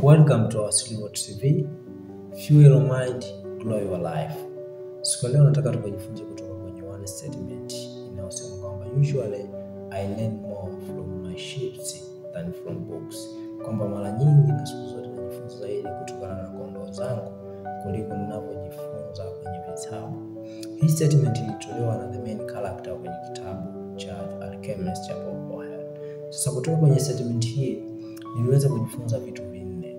Welcome to our Slimmot TV. Fuel your mind, glow your life. Siku leo nataka tujifunze kutoka kwenye one statement inayosema kwamba usually I learn more from my sheets than from books. Kwamba mara nyingi na siku zote najifunza zaidi kutokana na kondoo zangu kuliko ninavyojifunza kwenye vitabu. Hii statement ilitolewa na the main character kwenye kitabu cha Alchemist cha Paul Coelho. Sasa kutoka kwenye statement hii niliweza kujifunza vitu vinne,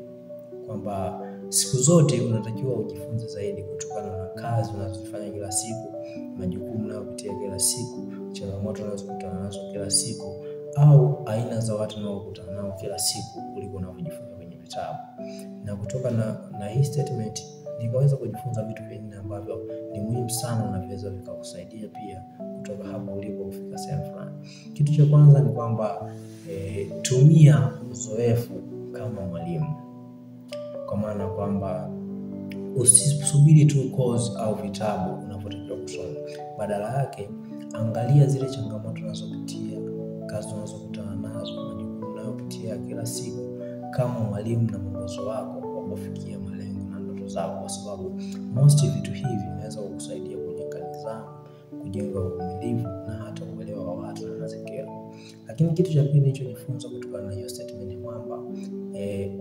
kwamba siku zote unatakiwa ujifunze zaidi kutokana na kazi unazofanya kila siku, majukumu unayopitia kila siku, changamoto unazokutana nazo kila siku, au aina za watu unaokutana nao kila siku kuliko unavyojifunza kwenye vitabu. Na kutoka na hii statement nikaweza kujifunza vitu vinne ambavyo ni muhimu sana na vinaweza vikakusaidia pia kutoka hapo ulipo kufika sehemu fulani. Kitu cha kwanza ni kwamba tumia uzoefu kama mwalimu. Kwa maana kwamba usisubiri tu course au vitabu unapotakiwa kusoma. Badala yake angalia zile changamoto unazopitia, kazi unazokutana nazo, majukumu unayopitia kila siku kama mwalimu na mwongozo wako wa kufikia malengo na ndoto zako, kwa sababu most vitu hivi vinaweza kukusaidia kujenga nidhamu, kujenga uvumilivu na hata uelewa wa watu na mazingira. Lakini kitu cha pili nilichojifunza kutokana na hiyo statement ni kwamba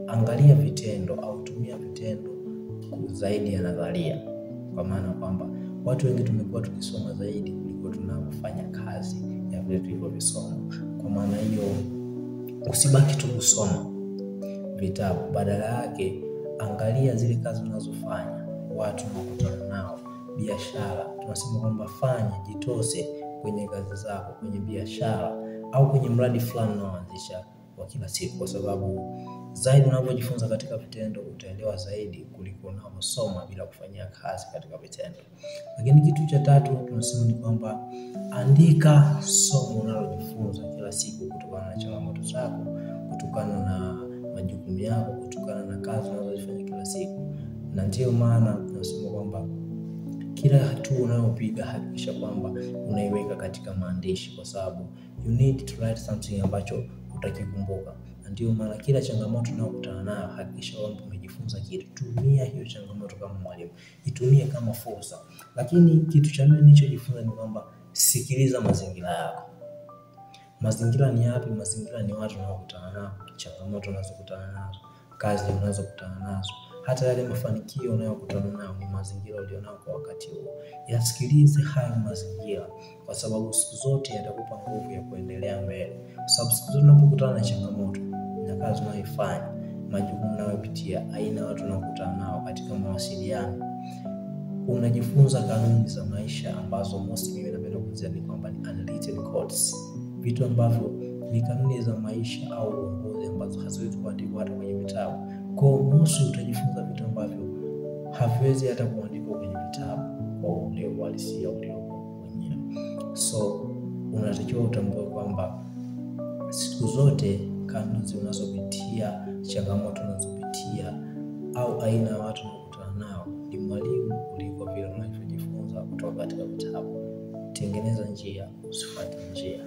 angalia vitendo au tumia vitendo zaidi ya nadharia. Kwa maana kwamba watu wengi tumekuwa tukisoma zaidi kuliko tunafanya kazi ya vile tulivyovisoma. Kwa maana hiyo usibaki tu kusoma vitabu, badala yake angalia zile kazi unazofanya, watu unakutana nao, biashara. Tunasema kwamba fanya, jitose kwenye kazi zako, kwenye biashara au kwenye mradi fulani unaoanzisha kwa kila siku, kwa sababu zaidi unavyojifunza katika vitendo utaelewa zaidi kuliko unavyosoma bila kufanyia kazi katika vitendo. Lakini kitu cha tatu tunasema ni kwamba andika somo unalojifunza kila siku kutokana na changamoto zako, kutokana na majukumu yako, kutokana na kazi unazofanya kila siku. Na ndio maana tunasema kwamba kila hatua unayopiga hakikisha kwamba unaiweka katika maandishi, kwa sababu you need to write something ambacho utakikumbuka. Na ndio maana kila changamoto unayokutana nayo hakikisha kwamba umejifunza kitu. Tumia hiyo changamoto kama mwalimu, itumie kama fursa. Lakini kitu cha nne nilichojifunza ni kwamba sikiliza mazingira yako. Mazingira ni yapi? Mazingira ni watu unaokutana nao, changamoto unazokutana nazo, kazi unazokutana nazo, hata yale mafanikio unayokutana nayo ni mazingira ulionao kwa wakati huo. Yasikilize hayo mazingira, kwa sababu siku zote yatakupa nguvu ya kuendelea mbele. Kwa sababu siku zote unapokutana na changamoto na kazi unayoifanya, majukumu unayopitia, aina ya watu unaokutana nao katika mawasiliano, unajifunza kanuni za maisha ambazo mimi napenda kuziandika kwamba ni unwritten codes. Vitu ambavyo ni kanuni za maisha au uongozi ambazo haziwezi kuandikwa hata kwenye vitabu. Kwa mosi utajifunza vitu ambavyo haviwezi hata kuandikwa kwenye vitabu kwa ule uhalisia uliopo mwenyewe. So unatakiwa utambue kwamba siku zote kanuni unazopitia, changamoto unazopitia au aina ya watu unakutana nao ni mwalimu kuliko vile unavyojifunza kutoka katika vitabu. Tengeneza njia, usifuate njia.